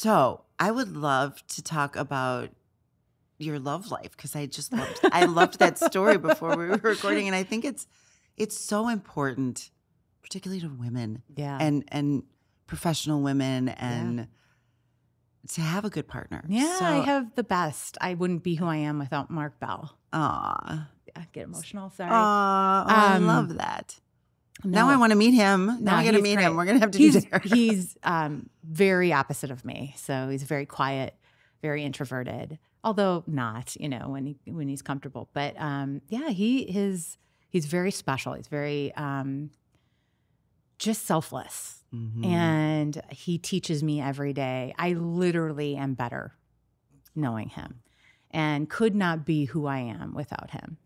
So I would love to talk about your love life because I loved that story before we were recording, and I think it's so important, particularly to women, and professional women, and to have a good partner. Yeah, so, I have the best. I wouldn't be who I am without Mark Bell. Aw, Yeah, get emotional. Sorry. I love that. Now I want to meet him. Now I got to meet him. We're gonna have to do dinner. He's very opposite of me. So he's very quiet, very introverted. Although not, when he's comfortable. But he's very special. He's very just selfless. Mm-hmm. And he teaches me every day. I literally am better knowing him and could not be who I am without him.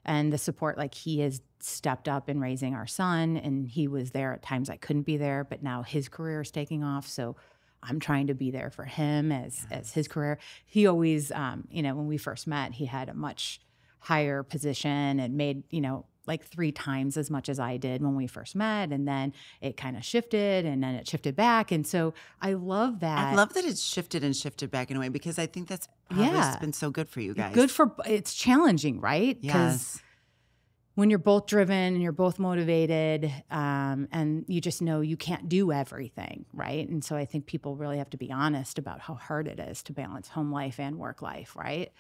And the support, like he has stepped up in raising our son, and he was there at times I couldn't be there, but now his career is taking off. So I'm trying to be there for him as his career. He always, when we first met, he had a much higher position and made, like 3 times as much as I did when we first met. And then it kind of shifted, and then it shifted back. And so I love that. I love that it's shifted and shifted back in a way, because I think that's probably been so good for you guys. It's challenging, right? Yes. When you're both driven and you're both motivated, and you just know you can't do everything, right? And so I think people really have to be honest about how hard it is to balance home life and work life, right?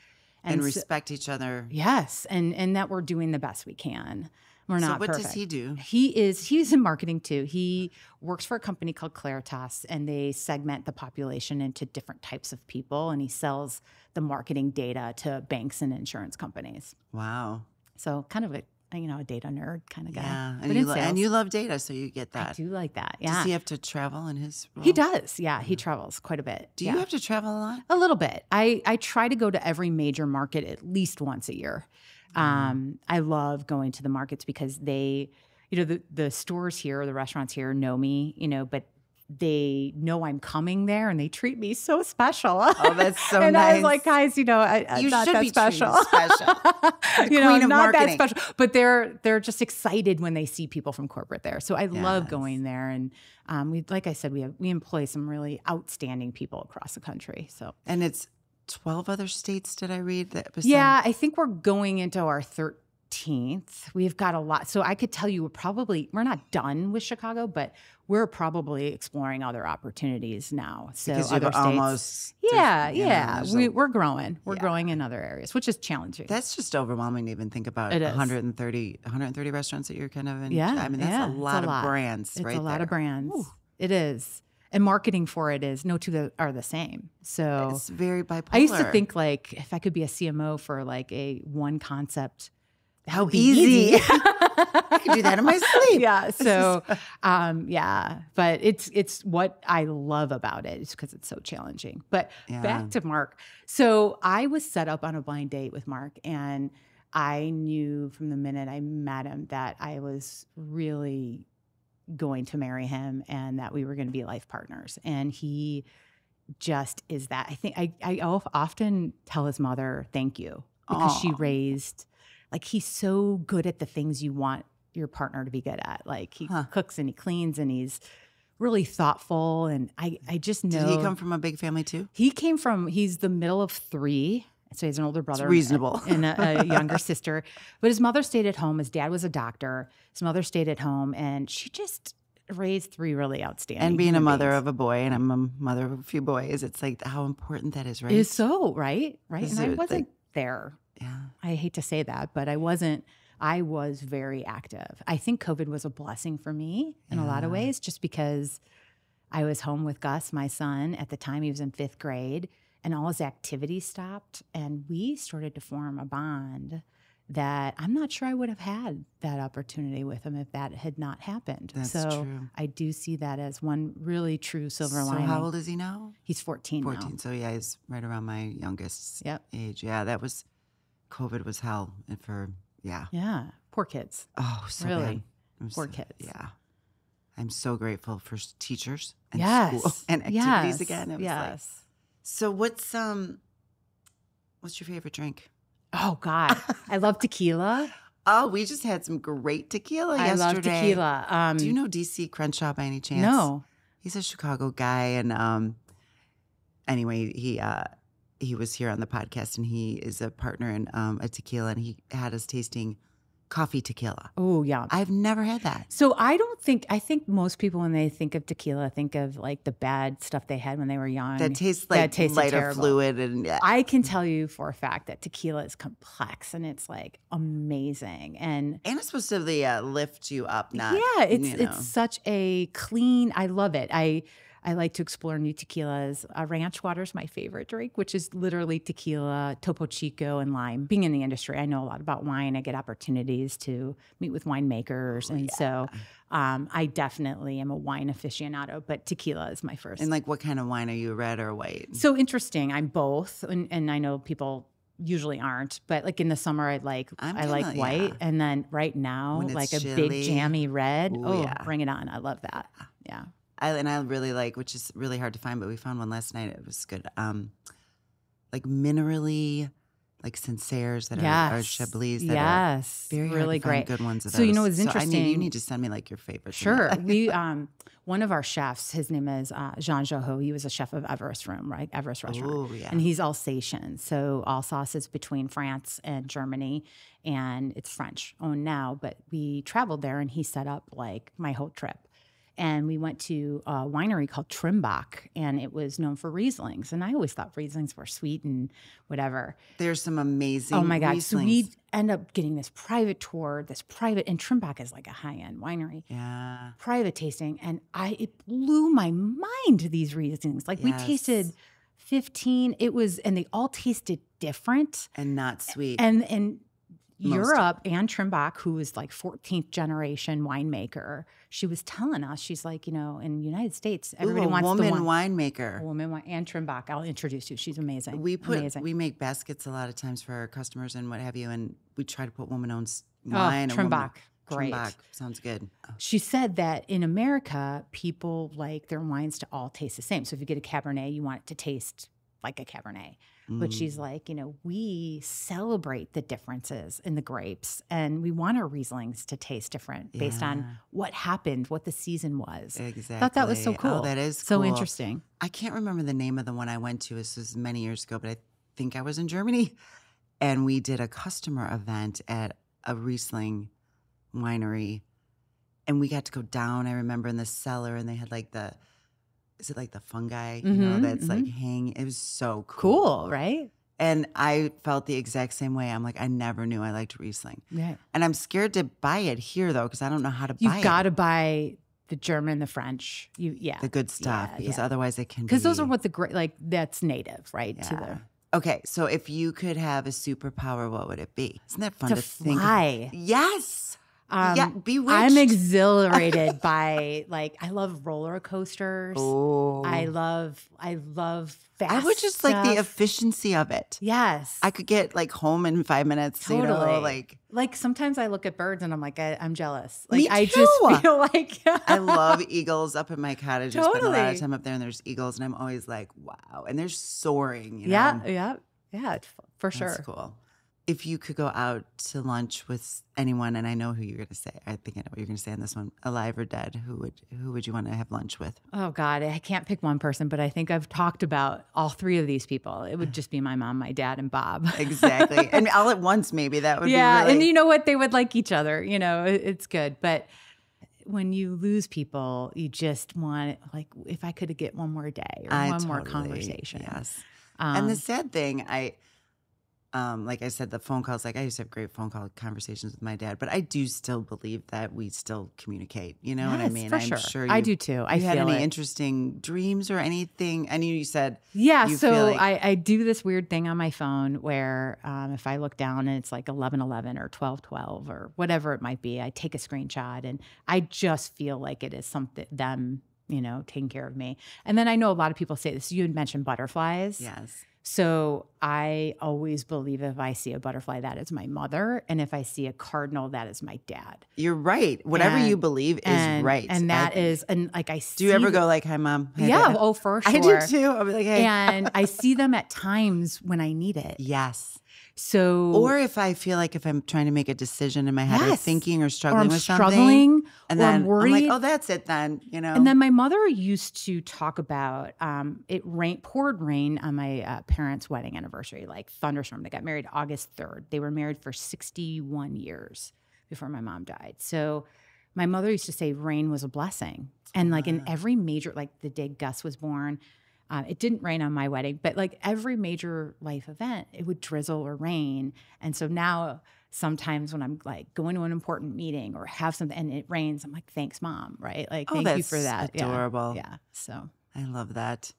And respect each other. Yes, and that we're doing the best we can. We're not perfect. So what does he do? He's in marketing too. He works for a company called Claritas, and they segment the population into different types of people, and he sells the marketing data to banks and insurance companies. Wow. So kind of a data nerd kind of guy. Yeah, and you love data, so you get that. I do like that, yeah. Does he have to travel in his role? He does, yeah. He travels quite a bit. Do you have to travel a lot? A little bit. I try to go to every major market at least once a year. I love going to the markets because they, the stores here, the restaurants here know me, but they know I'm coming there, and they treat me so special. Oh, that's so and nice. I was like, guys, I'm not that special. I'm not that special. But they're just excited when they see people from corporate there. So I love going there, and like I said, we employ some really outstanding people across the country. So and it's 12 other states. Did I read that? Yeah, I think we're going into our 13th. We've got a lot. So I could tell you we're not done with Chicago, but we're probably exploring other opportunities now. So because other states. We're growing. We're growing in other areas, which is challenging. That's just overwhelming to even think about. 130 restaurants that you're kind of in. Yeah. I mean, that's a lot of brands, It's right a lot there. of brands. Ooh. It is. And marketing for it is no two are the same. So it's very bipolar. I used to think like if I could be a CMO for like a one concept, how easy. I could do that in my sleep. Yeah. So, but it's what I love about it is because it's so challenging. But back to Mark. So I was set up on a blind date with Mark, and I knew from the minute I met him that I was really going to marry him and that we were going to be life partners. And he just is that. I think I often tell his mother, thank you, because she raised, like, he's so good at the things you want your partner to be good at. Like he cooks and he cleans and he's really thoughtful. And I just know. Did he come from a big family too? He's the middle of 3. So he has an older brother. It's reasonable. And a younger sister. But his mother stayed at home. His dad was a doctor. His mother stayed at home. And she just raised 3 really outstanding And being a mother beings. of a boy, and I'm a mother of a few boys, it's like how important that is, right? It is so, right? Is And I it wasn't there. Yeah. I hate to say that, but I wasn't. I was very active. I think COVID was a blessing for me in a lot of ways, just because I was home with Gus, my son. At the time, he was in 5th grade, and all his activities stopped. And we started to form a bond that I'm not sure I would have had that opportunity with him if that had not happened. That's so true. I do see that as one really true silver lining. So how old is he now? He's 14 now. 14. So yeah, he's right around my youngest age. Yeah, COVID was hell for. Yeah. Poor kids. Oh, so really bad. Poor kids. Yeah. I'm so grateful for teachers and yes. school and activities again. It was like, so what's your favorite drink? Oh God. I love tequila. Oh, we just had some great tequila yesterday. I love tequila. Do you know DC Crenshaw by any chance? No. He's a Chicago guy, and anyway, he was here on the podcast, and he is a partner in a tequila, and he had us tasting coffee tequila. Oh, yeah. I've never had that. So I think most people, when they think of tequila, think of like the bad stuff they had when they were young. That tastes like lighter terrible. fluid. And yeah. I can tell you for a fact that tequila is complex and it's like amazing. And it's supposed to lift you up, not, it's such a clean, I love it. I like to explore new tequilas. Ranch water is my favorite drink, which is literally tequila, Topo Chico, and lime. Being in the industry, I know a lot about wine. I get opportunities to meet with winemakers. So I definitely am a wine aficionado, but tequila is my first. And like, what kind of wine are you, red or white? So interesting. I'm both. And I know people usually aren't, but like in the summer, I like white. And then right now, like a big jammy red. Bring it on. I love that. Yeah. I really like, which is really hard to find, but we found one last night. It was good. Like minerally, like Sancerres that are Chablis that are very really hard to great. Find good ones of those. So you know what's interesting? You need to send me like your favorites. Sure. We one of our chefs, his name is Jean Joho. He was a chef of Everest Room, right? Everest Restaurant. Oh, yeah. And he's Alsatian. So Alsace is between France and Germany, and it's French owned now. But we traveled there, and he set up like my whole trip. And we went to a winery called Trimbach, and it was known for Rieslings. And I always thought Rieslings were sweet and whatever. There's some amazing Oh, my God. Rieslings. So we end up getting this private tour, and Trimbach is like a high-end winery. Yeah. Private tasting. And it blew my mind, these Rieslings. Like, we tasted 15. And they all tasted different. And not sweet. And Europe, Anne Trimbach, who was like 14th generation winemaker, she was telling us, she's like, in the United States, everybody wants a woman the winemaker. Anne Trimbach. I'll introduce you. She's amazing. We make baskets a lot of times for our customers and what have you, and we try to put woman-owned wine. Trimbach. Great. Trimbach. Sounds good. She said that in America, people like their wines to all taste the same. So if you get a Cabernet, you want it to taste like a Cabernet. But she's like, we celebrate the differences in the grapes, and we want our Rieslings to taste different based on what happened, what the season was. Exactly. I thought that was so cool. Oh, that is so cool. interesting. I can't remember the name of the one I went to. This was many years ago, but I think I was in Germany, and we did a customer event at a Riesling winery, and we got to go down, I remember, in the cellar, and they had like is it like the fungi, that's like hanging? It was so cool. Cool, right? And I felt the exact same way. I'm like, I never knew I liked Riesling. Yeah. And I'm scared to buy it here, though, because I don't know how to buy it. You've got to buy the German, the French. The good stuff, because otherwise it can be. Because those are what that's native, right? Yeah. Okay, so if you could have a superpower, what would it be? Isn't that fun to think? Fly. Yes. Bewitched. I'm exhilarated by I love roller coasters. Oh. I love fast I would just stuff. like the efficiency of it. Yes. I could get home in 5 minutes. Totally. Like sometimes I look at birds and I'm like, I'm jealous. Me too. I just feel like I love eagles up in my cottage. I spend a lot Totally. of time up there, and there's eagles, and I'm always like, wow. And they're soaring. Yeah, for sure. That's cool. If you could go out to lunch with anyone, and I know who you're going to say, I think I know what you're going to say on this one, alive or dead, who would you want to have lunch with? Oh God, I can't pick one person, but I think I've talked about all three of these people. It would just be my mom, my dad, and Bob. Exactly. And all at once, maybe that would be really... and you know what? They would like each other. It's good. But when you lose people, you just want, if I could get one more day or one more conversation. Yes. And the sad thing, like I said, the phone calls, I used to have great phone call conversations with my dad, but I do still believe that we still communicate. You know what I mean? I'm sure I do too. I had feel any interesting dreams or anything? I knew you said. Yeah. So I do this weird thing on my phone where if I look down and it's like 11:11 or 12:12 or whatever it might be, I take a screenshot and I just feel like it is something, them, taking care of me. And then I know a lot of people say this. You had mentioned butterflies. Yes. So I always believe if I see a butterfly, that is my mother. And if I see a cardinal, that is my dad. You're right. Whatever you believe is right. And that is, and I see. Do you ever go hi, Mom? Hi, yeah. Dad. Oh, for sure. I do too. I'll be like, hey. And I see them at times when I need it. Yes. So, or if I feel like if I'm trying to make a decision in my head or thinking or struggling I'm with struggling, something, and or then I'm worried. I'm like, oh, that's it then, you know. And then my mother used to talk about poured rain on my parents' wedding anniversary, like thunderstorm. They got married August 3rd. They were married for 61 years before my mom died. So my mother used to say rain was a blessing. And like in every major, like the day Gus was born, it didn't rain on my wedding, but like every major life event, it would drizzle or rain. And so now sometimes when I'm like going to an important meeting or have something and it rains, I'm like, thanks, Mom, right? Like, thank you for that. Adorable. Yeah. So I love that.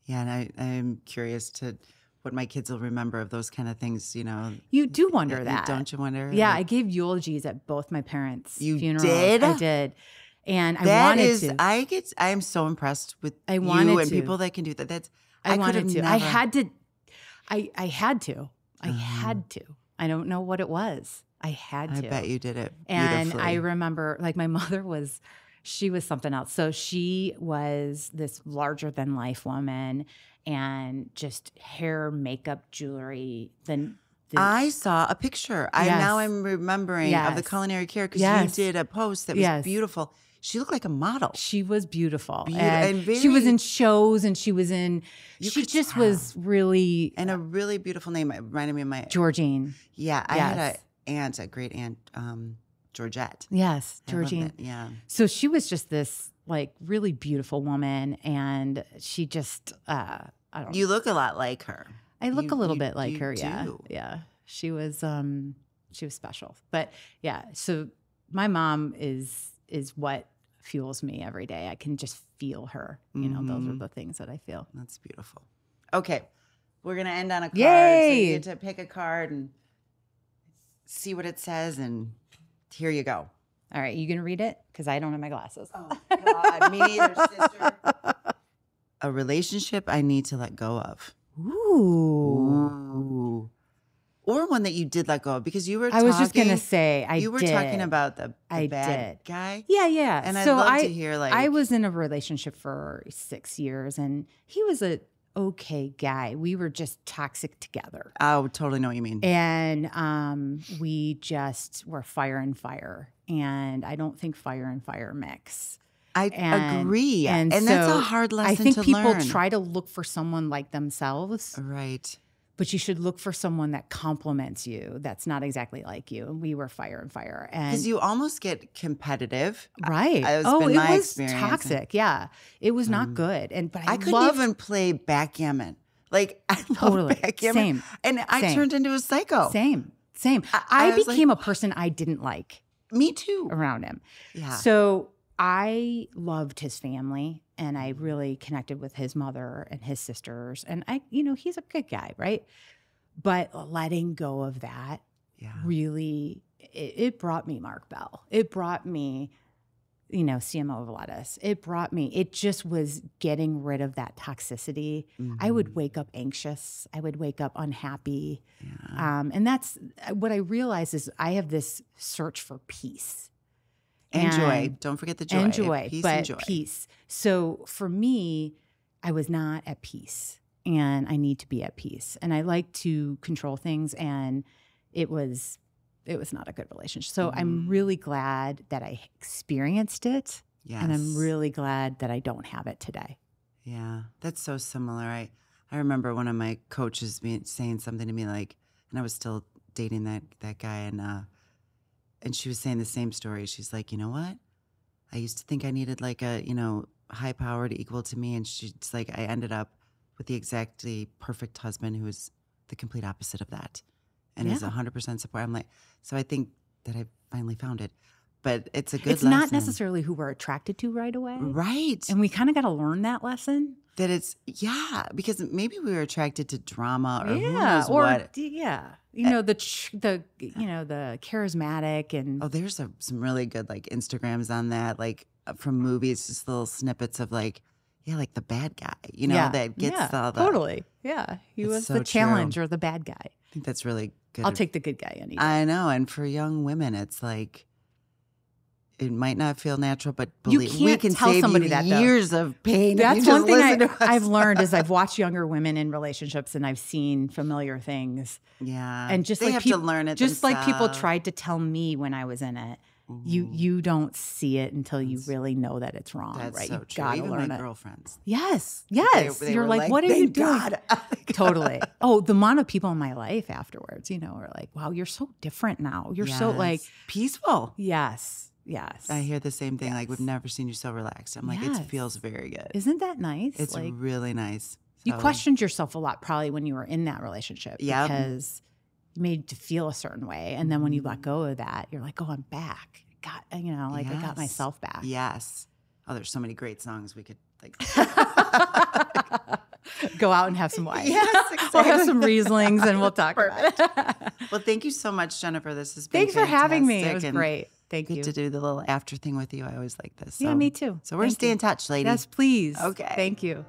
Yeah. And I'm curious to what my kids will remember of those kind of things, you know. You do wonder that. Don't you wonder? Yeah. Like, I gave eulogies at both my parents' funerals. did? I did. And I wanted to. I am so impressed with you and people that can do that. I wanted to. Never. I had to. I had to. I had to. I don't know what it was. I had to. I bet you did it And I remember, like, my mother she was something else. So she was this larger than life woman, and just hair, makeup, jewelry. I saw a picture. Now I'm remembering of the culinary care because you did a post that was beautiful. She looked like a model. She was beautiful. And she was in shows, and she was in, she just was really. And a really beautiful name. It reminded me of my. Georgine. Yeah. I had a great aunt, Georgette. Yes, Georgine. Yeah. So she was just this like really beautiful woman, and she just, I don't know. You look a lot like her. I look a little bit like her. Do. Yeah. Yeah. She was special. But yeah, so my mom is what fuels me every day. I can just feel her. You know, those are the things that I feel. That's beautiful. Okay. We're going to end on a card. Yay! So you get to pick a card and see what it says, and here you go. All right. You going to read it? Because I don't have my glasses. Oh, God. Me neither, sister. A relationship I need to let go of. Ooh. Or one that you did let go of, because you were talking. I was just going to say, you were talking about the bad guy. Yeah, yeah. And I'd love to hear, like. I was in a relationship for 6 years, and he was a okay guy. We were just toxic together. I totally know what you mean. And we just were fire and fire. And I don't think fire and fire mix. I agree. And so that's a hard lesson to learn. I think people try to look for someone like themselves. Right. But you should look for someone that compliments you. That's not exactly like you. We were fire and fire. Because you almost get competitive. Right. It was toxic. Yeah. It was not good. But I couldn't even play backgammon. Like, I love backgammon. Same. And I turned into a psycho. Same. I became a person I didn't like. Me too. Around him. Yeah. So I loved his family, and I really connected with his mother and his sisters. And he's a good guy, right? But letting go of that really, it brought me Mark Bell. It brought me, CMO of Lettuce. It just was getting rid of that toxicity. Mm-hmm. I would wake up anxious. I would wake up unhappy. Yeah. And that's what I realized is I have this search for peace. And joy. Don't forget the joy. And joy, peace but and joy. Peace. So for me, I was not at peace, and I need to be at peace. And I like to control things, and it was not a good relationship. So I'm really glad that I experienced it. Yes. And I'm really glad that I don't have it today. Yeah, that's so similar. I remember one of my coaches saying something to me like, and I was still dating that guy, and she was saying the same story. She's like, you know what? I used to think I needed like a, high power to equal to me. And she's like, I ended up with the exactly perfect husband who is the complete opposite of that. And is 100% support. I'm like, so I think that I finally found it. But it's a good lesson. It's not necessarily who we're attracted to right away. Right. And we kind of got to learn that lesson. That it's, because maybe we were attracted to drama or who knows what. Yeah. The charismatic and. Oh, there's some really good like Instagrams on that, like from movies, just little snippets of like the bad guy, that gets all the. Totally. Yeah. He was the challenge or the bad guy. I think that's really good. I'll take the good guy any day. I know. And for young women, it's like, it might not feel natural, but You believe can't we can tell save somebody you that, though. years of pain. if That's you one just thing listen to us. I've learned is I've watched younger women in relationships and I've seen familiar things. Yeah. And just they like have people, to learn it just like people themselves. tried to tell me when I was in it, you don't see it until you really know that it's wrong, That's right? so You true. gotta Even learn my it. girlfriends. Yes. They You're were like, what are you "Thank doing? God." Totally. Oh, the amount of people in my life afterwards, are like, wow, you're so different now. You're so like Yes. Peaceful. Yes. I hear the same thing. Like, Yes. we've never seen you so relaxed. I'm like, Yes. it feels very good. Isn't that nice? It's like really nice. you So, questioned yourself a lot probably when you were in that relationship Yep. because you made to feel a certain way. And then when you let go of that, you're like, oh, I'm back. I got Yes. myself back. Yes. Oh, there's so many great songs we could like. Go out and have some wine. Yes, We'll have exactly. some Rieslings and we'll talk about it. Well, thank you so much, Jennifer. This has been Thanks for having me. It fantastic was and great. Thank Good you. to do the little after thing with you. I always like this. Yeah, So- me too. So we're going to Thank stay you. in touch, lady. Yes, please. Okay. Thank you.